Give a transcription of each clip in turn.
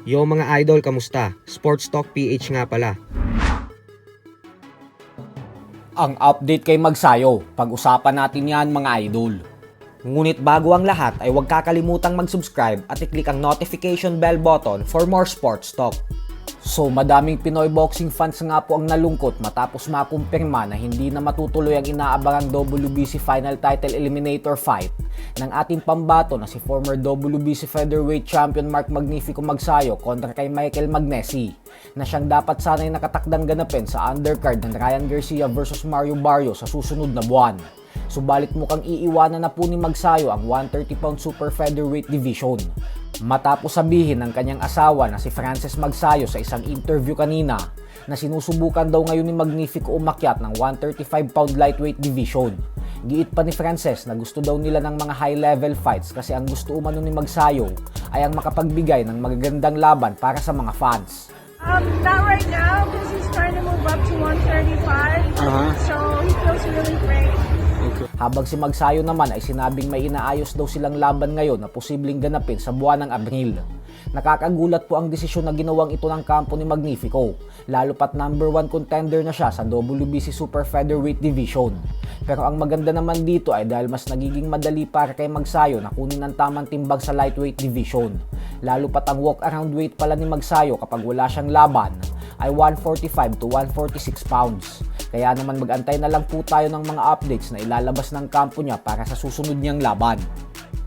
Yo mga idol, kamusta? Sports Talk PH nga pala. Ang update kay Magsayo, pag-usapan natin yan mga idol. Ngunit bago ang lahat ay huwag kakalimutang mag-subscribe at i-click ang notification bell button for more sports talk. So madaming Pinoy boxing fans nga po ang nalungkot matapos makumpirma na hindi na matutuloy ang inaabangang WBC Final Title Eliminator fight ng ating pambato na si former WBC Featherweight Champion Mark Magnifico Magsayo kontra kay Michael Magnesi na siyang dapat sana'y nakatakdang ganapin sa undercard ng Ryan Garcia versus Mario Barrio sa susunod na buwan. Subalit mukhang iiwanan na po ni Magsayo ang 130-pound super featherweight division. Matapos sabihin ng kanyang asawa na si Frances Magsayo sa isang interview kanina na sinusubukan daw ngayon ni Magnifico umakyat ng 135-pound lightweight division. Giit pa ni Frances na gusto daw nila ng mga high-level fights kasi ang gusto umano ni Magsayo ay ang makapagbigay ng magagandang laban para sa mga fans. Not right now because he's trying to move up to 135. So he feels really great. Habang si Magsayo naman ay sinabing may inaayos daw silang laban ngayon na posibleng ganapin sa buwan ng Abril. Nakakagulat po ang desisyon na ginawang ito ng kampo ni Magnifico, lalo pat number 1 contender na siya sa WBC Super Featherweight Division. Pero ang maganda naman dito ay dahil mas nagiging madali para kay Magsayo na kunin ang tamang timbang sa lightweight division. Lalo pat ang walk-around weight pala ni Magsayo kapag wala siyang laban ay 145 to 146 pounds. Kaya naman mag-antay na lang po tayo ng mga updates na ilalabas ng kampo niya para sa susunod niyang laban.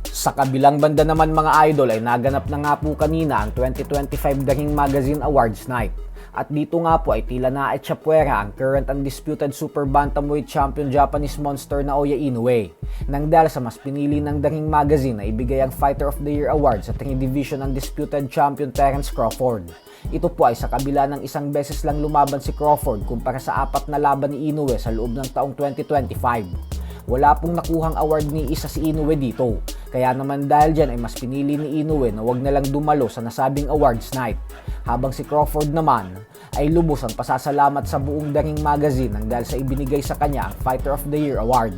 Sa kabilang banda naman mga idol ay naganap na nga po kanina ang 2025 Daring Magazine Awards Night. At dito nga po ay tila naetsyapwera ang current undisputed super bantamweight champion Japanese monster Naoya Inoue. Nang dahil sa mas pinili ng Daring Magazine na ibigay ang Fighter of the Year Award sa 3 Division undisputed champion Terence Crawford. Ito po ay sa kabila ng isang beses lang lumaban si Crawford kumpara sa 4 na laban ni Inoue sa loob ng taong 2025. Wala pong nakuhang award ni isa si Inoue dito. Kaya naman dahil dyan ay mas pinili ni Inoue na wag na lang dumalo sa nasabing awards night. Habang si Crawford naman ay lubos ang pasasalamat sa buong Daring Magazine nang dahil sa ibinigay sa kanya ang Fighter of the Year Award.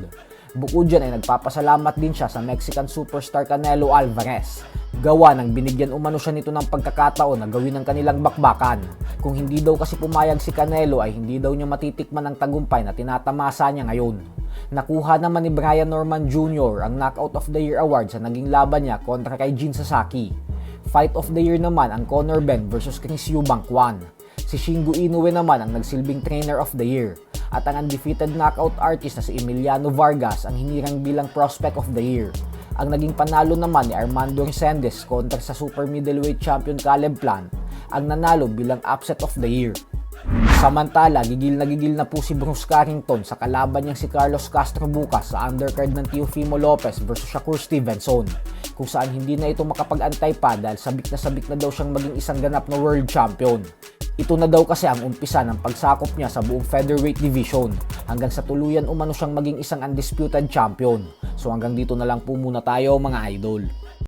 Bukod dyan ay nagpapasalamat din siya sa Mexican superstar Canelo Alvarez. Gawa ng binigyan umano siya nito ng pagkakataon na gawin ang kanilang bakbakan. Kung hindi daw kasi pumayag si Canelo ay hindi daw niya matitikman ang tagumpay na tinatamasa niya ngayon. Nakuha naman ni Brian Norman Jr. ang Knockout of the Year Award sa naging laban niya kontra kay Jin Sasaki. Fight of the Year naman ang Conor Benn versus Chris Eubank Kwan. Si Shingo Inoue naman ang nagsilbing Trainer of the Year. At ang undefeated knockout artist na si Emiliano Vargas ang hinirang bilang Prospect of the Year. Ang naging panalo naman ni Armando Resendes kontra sa super middleweight champion Caleb Plant ang nanalo bilang Upset of the Year. Samantala, gigil na po si Bruce Carrington sa kalaban niyang si Carlos Castro bukas sa undercard ng Teofimo Lopez versus Shakur Stevenson, kung saan hindi na ito makapag-antay pa dahil sabik na daw siyang maging isang ganap na world champion. Ito na daw kasi ang umpisa ng pagsakop niya sa buong featherweight division hanggang sa tuluyan umano siyang maging isang undisputed champion. So hanggang dito na lang po muna tayo mga idol.